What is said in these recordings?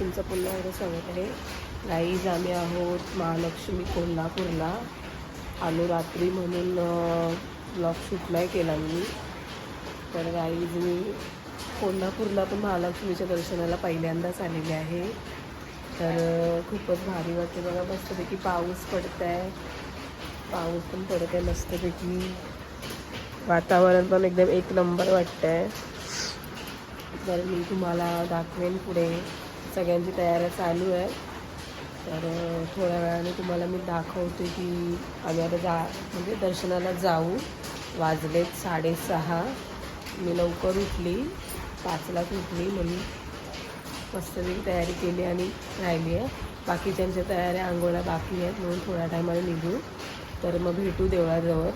तुमचं पुन्हा एकदा स्वागत आहे. गाईज आम्ही आहोत महालक्ष्मी कोल्हापूरला. आलो रात्री म्हणून ब्लॉग शूट नाही केला मी. तर गाईज मी कोल्हापूरला पण महालक्ष्मीच्या दर्शनाला पहिल्यांदाच आलेले आहे. तर खूपच भारी वाटते बघा. मस्तपैकी पाऊस पडत आहे, पाऊस पण पडत आहे मस्तपैकी. वातावरण पण एकदम एक नंबर वाटतं आहे. तर मी तुम्हाला दाखवेन पुढे. सगळ्यांची तयारी चालू आहे. तर थोड्या वेळाने तुम्हाला मी दाखवते की आम्ही आता म्हणजे दर्शनाला जाऊ. वाजलेत 6:30. मी लवकर उठली, 5लाच उठली म्हणून मस्तपैकी तयारी केली आणि राहिली आहे. बाकीच्यांच्या तयाऱ्या आंघोळ्या बाकी आहेत म्हणून थोड्या टायमाने निघू. तर मग भेटू देवळाजवळ.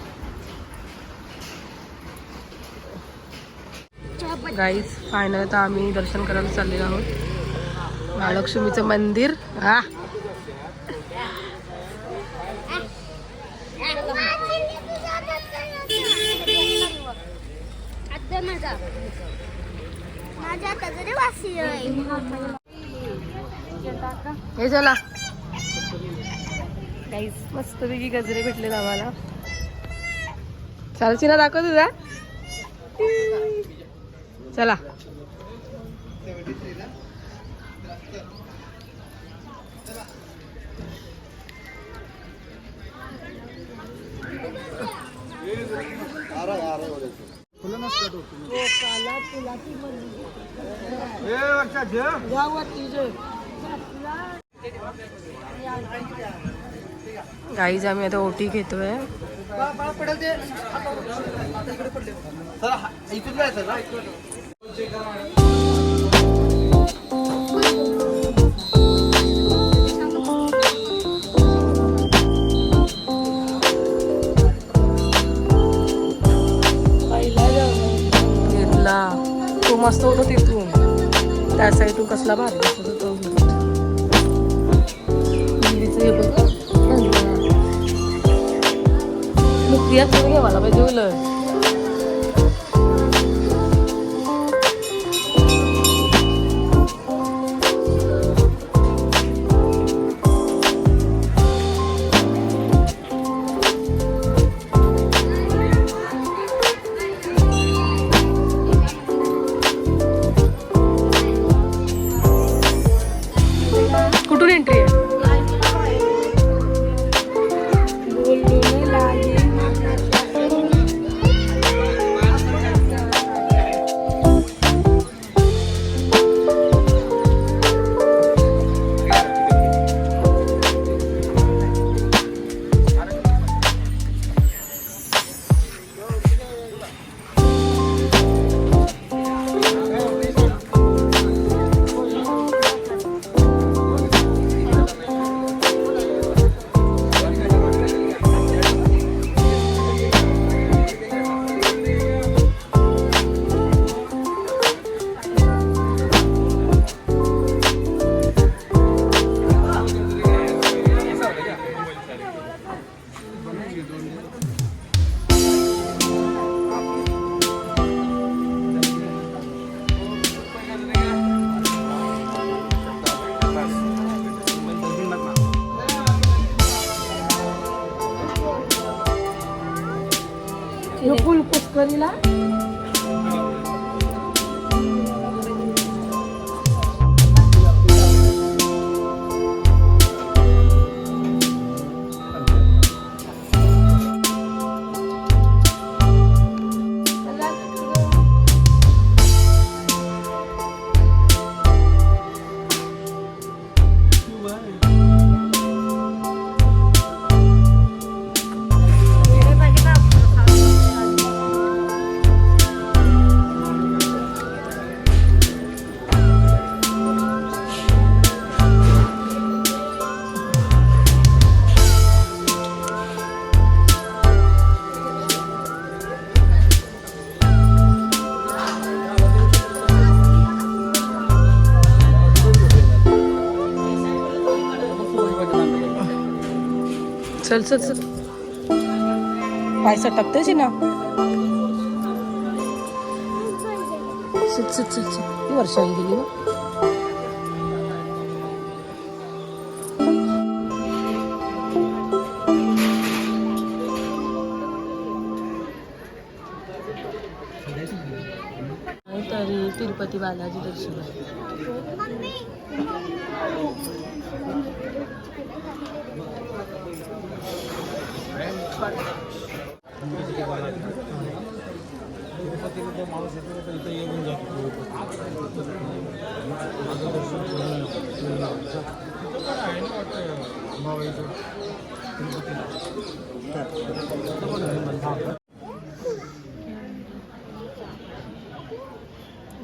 गाईज फायनल तर आम्ही दर्शन करायला चाललेलो आहोत महालक्ष्मीचं मंदिर. हे चला गाईज मस्तपैकी गजरे भेटलेत आम्हाला. चालची ना दाखव तुझा. चला गाईज आम्ही आता ओटी घेतोय. घेतला तो मस्त होतो तिथून. त्या साईडून कसला भारी दिसत होतो. क्रिया करून घे मला पाहिजे उलट. कुठून एंट्री आहे? फुल पुष्करीला चल चल चल. पैसा टाकतेच ना. चल चल चल चल. वर्षा गेली ना. गणपती बालाजी दर्शन.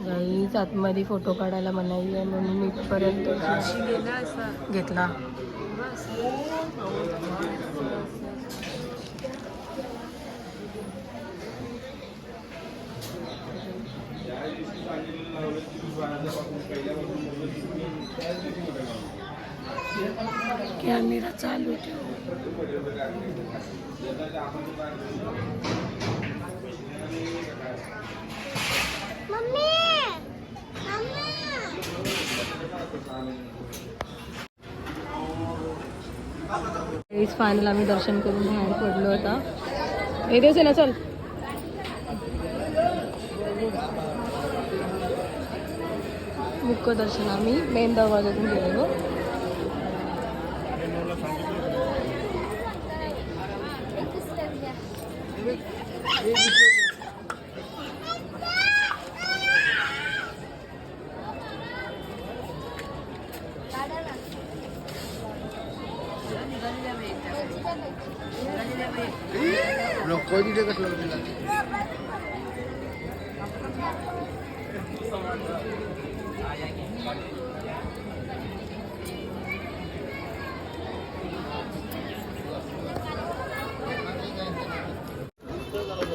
गाईच आतमध्ये फोटो काढायला मनाई आहे म्हणून मी इथपर्यंत घेतला. कॅमेरा चालू ठेव. फायनल आम्ही दर्शन करून बाहेर पडलो होता. येतेच आहे ना, चल. मुख्य दर्शन आम्ही मेन दरवाजातून गेलेलो.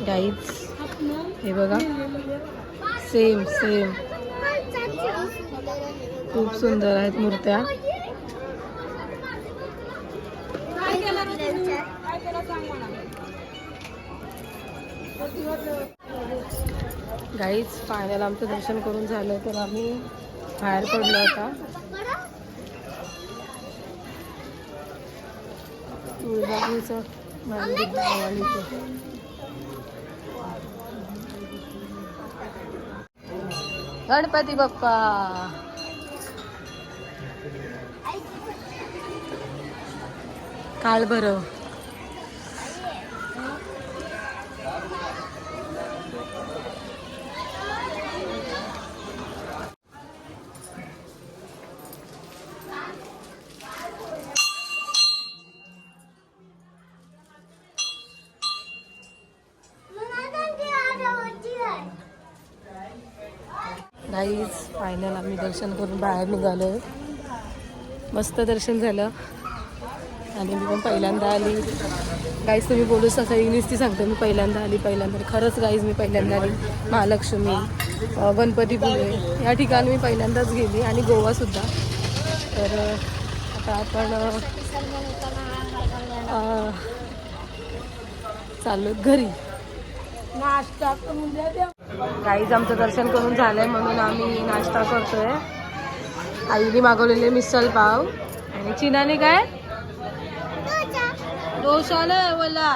गाईज हे बघा, सेम सेम खूप सुंदर आहेत मूर्त्या. गाईज फायनल आमचं दर्शन करून झालं तर आम्ही बाहेर पडलो होता. तुळजापूरचं मंदिर भवानीचं. गणपती बाप्पा. काळ भरव. गाईज फायनल आम्ही दर्शन करून बाहेर निघालो. मस्त दर्शन झालं आणि मी पण पहिल्यांदा आली. गाईज तुम्ही बोलूच असं इंग्लिश ती सांगते, मी पहिल्यांदा आली. खरंच गाईज मी पहिल्यांदा आली. महालक्ष्मी, गणपतीपुळे या ठिकाणी मी पहिल्यांदाच गेली आणि गोवासुद्धा. तर आता आपण चाललो घरी. नाश्ता करून द्या. गाईज आमचं दर्शन करून झालंय म्हणून आम्ही नाश्ता करतोय. आईने मागवलेले मिसल पाव आणि चिनाने काय डोसाला बोला.